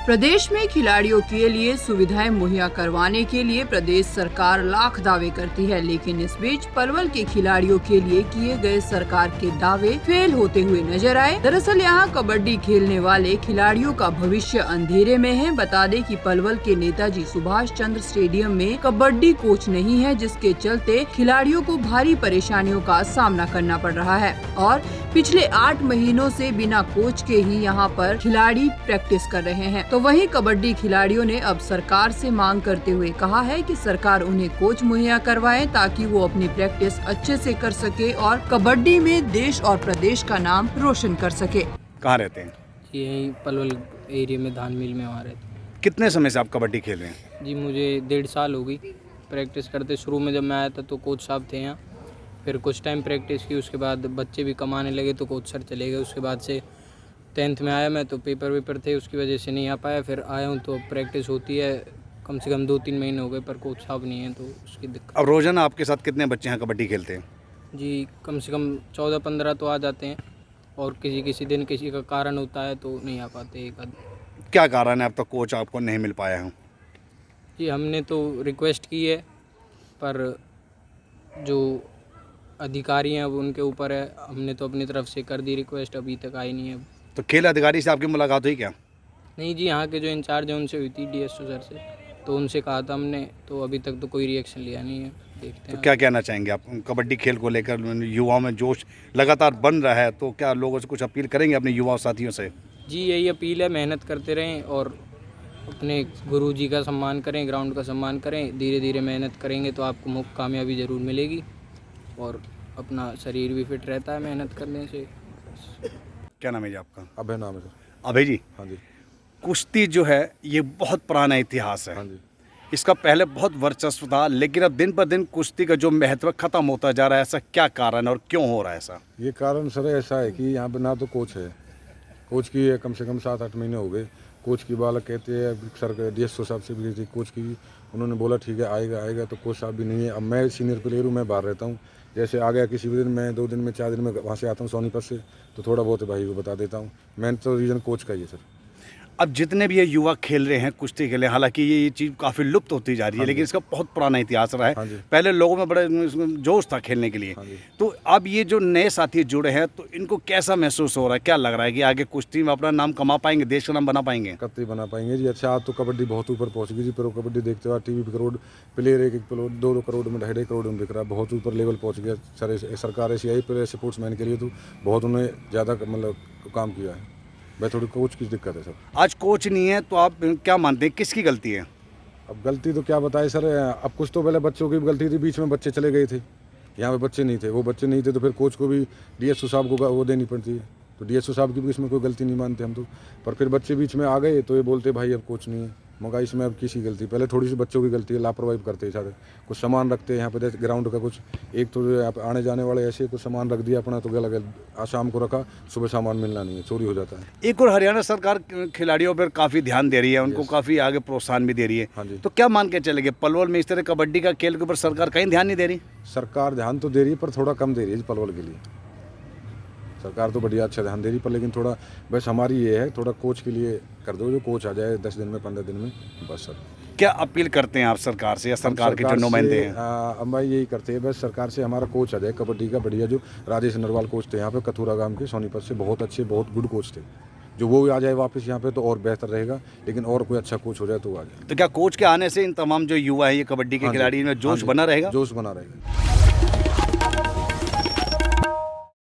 प्रदेश में खिलाड़ियों के लिए सुविधाएं मुहैया करवाने के लिए प्रदेश सरकार लाख दावे करती है, लेकिन इस बीच पलवल के खिलाड़ियों के लिए किए गए सरकार के दावे फेल होते हुए नजर आए। दरअसल यहां कबड्डी खेलने वाले खिलाड़ियों का भविष्य अंधेरे में है। बता दें कि पलवल के नेताजी सुभाष चंद्र स्टेडियम में कबड्डी कोच नहीं है, जिसके चलते खिलाड़ियों को भारी परेशानियों का सामना करना पड़ रहा है और पिछले 8 महीनों से बिना कोच के ही यहां पर खिलाड़ी प्रैक्टिस कर रहे हैं। तो वहीं कबड्डी खिलाड़ियों ने अब सरकार से मांग करते हुए कहा है कि सरकार उन्हें कोच मुहैया करवाए ताकि वो अपनी प्रैक्टिस अच्छे से कर सके और कबड्डी में देश और प्रदेश का नाम रोशन कर सके। कहाँ रहते हैं? यही पलवल एरिया में धान मिल में वहाँ रहते हैं। कितने समय से आप कबड्डी खेल रहे हैं? जी मुझे 1.5 साल हो गई प्रैक्टिस करते। शुरू में जब मैं आया था तो कोच साहब थे यहाँ, फिर कुछ टाइम प्रैक्टिस की, उसके बाद बच्चे भी कमाने लगे तो कोच सर चले गए। उसके बाद से 10th में आया मैं तो पेपर थे, उसकी वजह से नहीं आ पाया। फिर आया हूँ तो प्रैक्टिस होती है, कम से कम 2-3 महीने हो गए, पर कोच साहब नहीं है तो उसकी दिक्कत। अब रोजाना आपके साथ कितने बच्चे यहाँ कबड्डी खेलते हैं? जी कम से कम 14-15 तो आ जाते हैं और किसी दिन किसी का कारण होता है तो नहीं आ पाते एक आध। क्या कारण है अब तक कोच आपको नहीं मिल पाया है? जी हमने तो रिक्वेस्ट की है, पर जो अधिकारी हैं वो उनके ऊपर है। हमने तो अपनी तरफ से कर दी रिक्वेस्ट, अभी तक आई नहीं है। तो खेल अधिकारी से आपकी मुलाकात हुई क्या? नहीं जी, यहाँ के जो इंचार्ज हैं उनसे हुई थी, डीएसओ सर से, तो उनसे कहा था हमने, तो अभी तक तो कोई रिएक्शन लिया नहीं है। देखते हैं। तो क्या कहना चाहेंगे आप कबड्डी खेल को लेकर? युवाओं में जोश लगातार बन रहा है, तो क्या लोगों से कुछ अपील करेंगे अपने युवा साथियों से? जी यही अपील है, मेहनत करते रहें और अपने गुरुजी का सम्मान करें, ग्राउंड का सम्मान करें। धीरे धीरे मेहनत करेंगे तो आपको कामयाबी ज़रूर मिलेगी और अपना शरीर भी फिट रहता है मेहनत करने से। क्या नाम है जी आपका? अभय नाम है सर। अभय जी, हाँ जी। कुश्ती जो है ये बहुत पुराना इतिहास है। हाँ जी। इसका पहले बहुत वर्चस्व था, लेकिन अब दिन पर दिन कुश्ती का जो महत्व खत्म होता जा रहा है, ऐसा क्या कारण है और क्यों हो रहा है ऐसा? ये कारण सर ऐसा है कि यहाँ पे ना तो कोच है, कोच की कम से कम 7-8 महीने हो गए। कोच की बालक कहते हैं सर, डीएसओ साहब से भी थी कोच की, उन्होंने बोला ठीक है आएगा, तो कोच साहब भी नहीं है। अब मैं सीनियर प्लेयर हूँ, मैं बाहर रहता हूँ, जैसे आ गया किसी भी दिन, मैं 2 दिन में 4 दिन में वहाँ से आता हूँ सोनीपत से, तो थोड़ा बहुत भाई को बता देता हूँ। मेन तो रीज़न कोच का ही है सर। अब जितने भी ये युवा खेल रहे हैं कुश्ती खेल रहे हैं, हालांकि ये चीज़ काफ़ी लुप्त होती जा रही है, लेकिन इसका बहुत पुराना इतिहास रहा है। हाँ जी। पहले लोगों में बड़ा जोश था खेलने के लिए। हाँ जी। तो अब ये जो नए साथी जुड़े हैं, तो इनको कैसा महसूस हो रहा है? क्या लग रहा है कि आगे कुश्ती में अपना नाम कमा पाएंगे, देश का नाम बना पाएंगे? कतई बना पाएंगे जी। अच्छा, आज तो कबड्डी बहुत ऊपर पहुँच गई जी। प्रो कबड्डी देखते हुए टीवी पे करोड़ प्लेयर, एक प्लेयर 2-2 करोड़ में, 2.5 करोड़ में बिक रहा है, बहुत ऊपर लेवल पहुँच गया सर। सरकार ऐसी आई प्लेयर स्पोर्ट्समैन के लिए तो बहुत उन्होंने ज़्यादा मतलब काम किया है। भाई थोड़ी कोच की दिक्कत है सर। आज कोच नहीं है तो आप क्या मानते हैं किसकी गलती है? अब गलती तो क्या बताए सर, अब कुछ तो पहले बच्चों की भी गलती थी, बीच में बच्चे चले गए थे, यहाँ पे बच्चे नहीं थे। वो बच्चे नहीं थे तो फिर कोच को भी डीएसओ साहब को वो देनी पड़ती है, तो डीएसओ साहब की भी इसमें कोई गलती नहीं मानते हम तो। पर फिर बच्चे बीच में आ गए तो ये बोलते भाई अब कोच नहीं है, मगर इसमें अब किसी गलती, पहले थोड़ी सी बच्चों की गलती है, लापरवाही करते हैं सारे। कुछ सामान रखते हैं यहाँ पे ग्राउंड का, कुछ एक तो यहाँ पे आने जाने वाले ऐसे कुछ सामान रख दिया अपना, तो गया लगा शाम को रखा, सुबह सामान मिलना नहीं है, चोरी हो जाता है। एक और हरियाणा सरकार खिलाड़ियों पर काफ़ी ध्यान दे रही है, उनको काफ़ी आगे प्रोत्साहन भी दे रही है। हाँ जी। तो क्या मान के चलेंगे पलवल में इस तरह कबड्डी का खेल के ऊपर सरकार कहीं ध्यान नहीं दे रही? सरकार ध्यान तो दे रही है पर थोड़ा कम दे रही है पलवल के लिए। सरकार तो बढ़िया अच्छा ध्यान दे रही, पर लेकिन थोड़ा बस हमारी ये है, थोड़ा कोच के लिए कर दो, जो कोच आ जाए 10 दिन में 15 दिन में, बस सर। क्या अपील करते हैं आप सरकार से या सरकार के जो नुमाइंदे हैं? अब भाई यही करते हैं बस, सरकार से हमारा कोच आ जाए कबड्डी का बढ़िया, जो राजेश नरवाल कोच थे यहाँ पे कथुरा गांव के सोनीपत से, बहुत अच्छे बहुत गुड कोच थे, जो वो आ जाए वापस यहाँ पे तो और बेहतर रहेगा। लेकिन और कोई अच्छा कोच हो जाए तो वो आ जाए। तो क्या कोच के आने से इन तमाम जो युवा है ये कबड्डी के खिलाड़ी में जोश बना रहेगा? जोश बना रहेगा।